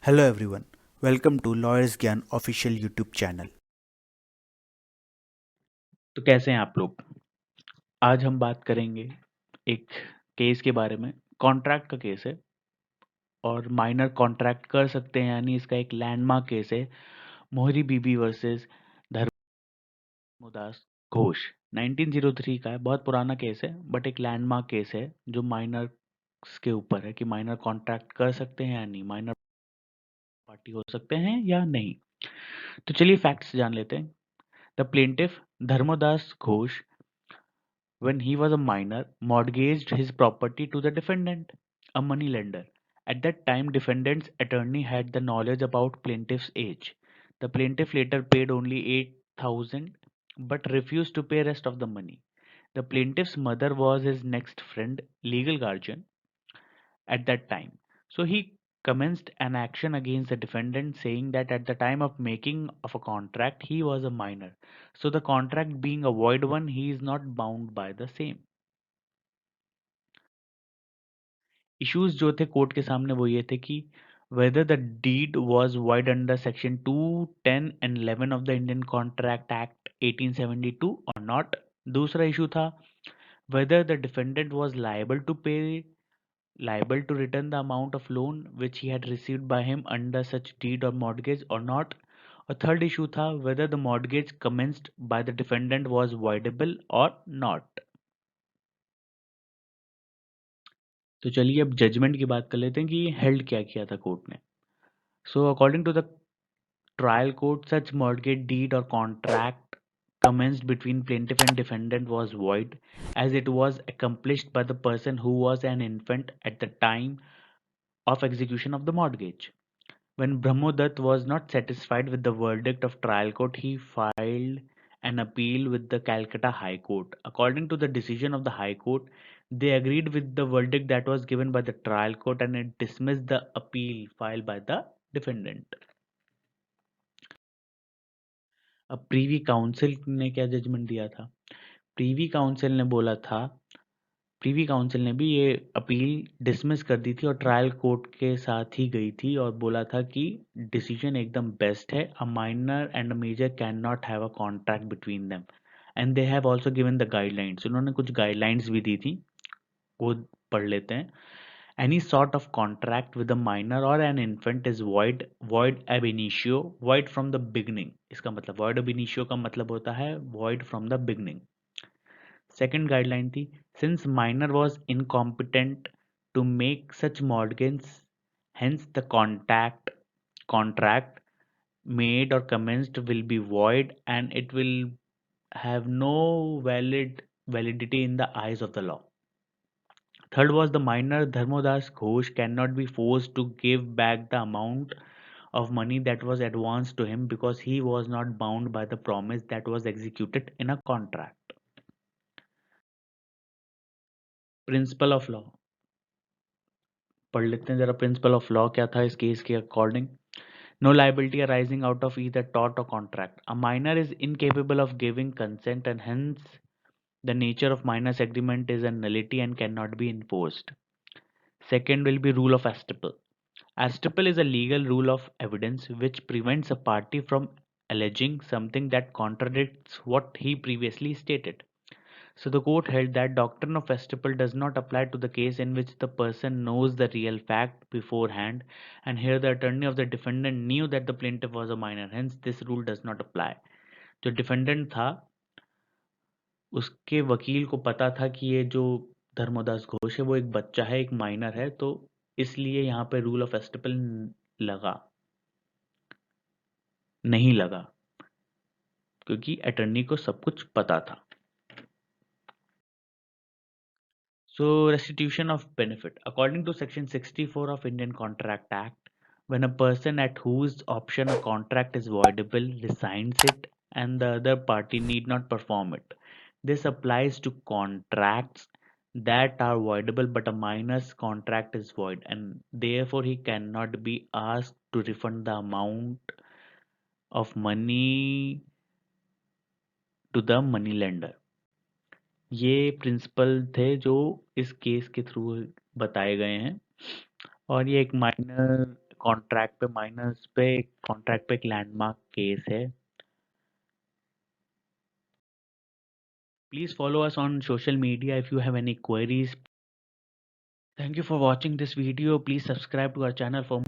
Hello everyone, welcome to Lawyers Gyan official YouTube channel. तो कैसे हैं आप लोग? आज हम बात करेंगे एक केस के बारे में। कॉन्ट्रैक्ट का केस है और माइनर कॉन्ट्रैक्ट कर सकते हैं, यानी इसका एक लैंडमार्क केस है। मोहरी बीबी वर्सेस धर्मदास घोष 1903 का है। बहुत पुराना केस है बट एक लैंडमार्क केस है जो माइनर्स के ऊपर है कि माइनर कॉन्ट्रैक्ट कर सकते हैं या नहीं, माइनर पार्टी हो सकते हैं या नहीं। तो चलिए फैक्ट्स जान लेते हैं। The plaintiff Dharmodas Ghose, when he was a minor, mortgaged his property to the defendant, a money lender. At that time, defendant's attorney had the knowledge about plaintiff's age. The plaintiff later paid only 8,000 but refused to pay rest of the money. The plaintiff's mother was his next friend, legal guardian at that time. So he commenced an action against the defendant saying that at the time of making of a contract he was a minor. So the contract being a void one, he is not bound by the same. Issues जो थे court के सामने वो ये थे कि whether the deed was void under section 2, 10 and 11 of the Indian Contract Act 1872 or not. दूसरा issue था whether the defendant was liable to return the amount of loan which he had received by him under such deed or mortgage or not. A third issue था whether the mortgage commenced by the defendant was voidable or not. तो चलिए अब judgement की बात कर लेते हैं कि हेल्ड क्या किया था कोर्ट ने। So according to the trial court, such mortgage deed or contract commenced between plaintiff and defendant was void as it was accomplished by the person who was an infant at the time of execution of the mortgage. When Brahmodatt was not satisfied with the verdict of trial court, he filed an appeal with the Calcutta High Court. According to the decision of the High Court, they agreed with the verdict that was given by the trial court and it dismissed the appeal filed by the defendant. अब Privi council ने क्या judgement दिया था? Privi council ने बोला था, Privi council ने भी ये अपील डिसमिस कर दी थी और ट्रायल कोर्ट के साथ ही गई थी और बोला था कि डिसीजन एकदम बेस्ट है। A minor and a major can not have a contract between them and they have also given the guidelines. उन्होंने कुछ गाइडलाइंस भी दी थी, वो पढ़ लेते हैं। Any sort of contract with a minor or an infant is void ab initio, void from the beginning। इसका मतलब void ab initio का मतलब होता है void from the beginning। Second guideline थी, since minor was incompetent to make such mortgages, hence the contract made or commenced will be void and it will have no validity in the eyes of the law। Third was the minor Dharmodas Ghosh cannot be forced to give back the amount of money that was advanced to him because he was not bound by the promise that was executed in a contract। Principle of law पढ़ लेते हैं जरा। Principle of law क्या था इस case के according? No liability arising out of either tort or contract. A minor is incapable of giving consent and hence the nature of minor's agreement is a nullity and cannot be enforced। Second will be rule of estoppel. Estoppel is a legal rule of evidence which prevents a party from alleging something that contradicts what he previously stated. So the court held that doctrine of estoppel does not apply to the case in which the person knows the real fact beforehand, and here the attorney of the defendant knew that the plaintiff was a minor, hence this rule does not apply। जो defendant था उसके वकील को पता था कि ये जो धर्मदास घोष है वो एक बच्चा है, एक माइनर है, तो इसलिए यहाँ पे रूल ऑफ एस्टेपल लगा नहीं लगा क्योंकि अटर्नी को सब कुछ पता था। So restitution of benefit according to section 64 of Indian Contract Act, when a person at whose option a contract is voidable resigns it and the other party need not perform it, this applies to contracts that are voidable but a minor's contract is void and therefore he cannot be asked to refund the amount of money to the money lender। ये principal थे जो इस case के through बताए गए हैं और ये एक माइनर कॉन्ट्रैक्ट पे माइनर्स पे कॉन्ट्रैक्ट पे एक लैंडमार्क केस है। Please follow us on social media if you have any queries. Thank you for watching this video. Please subscribe to our channel for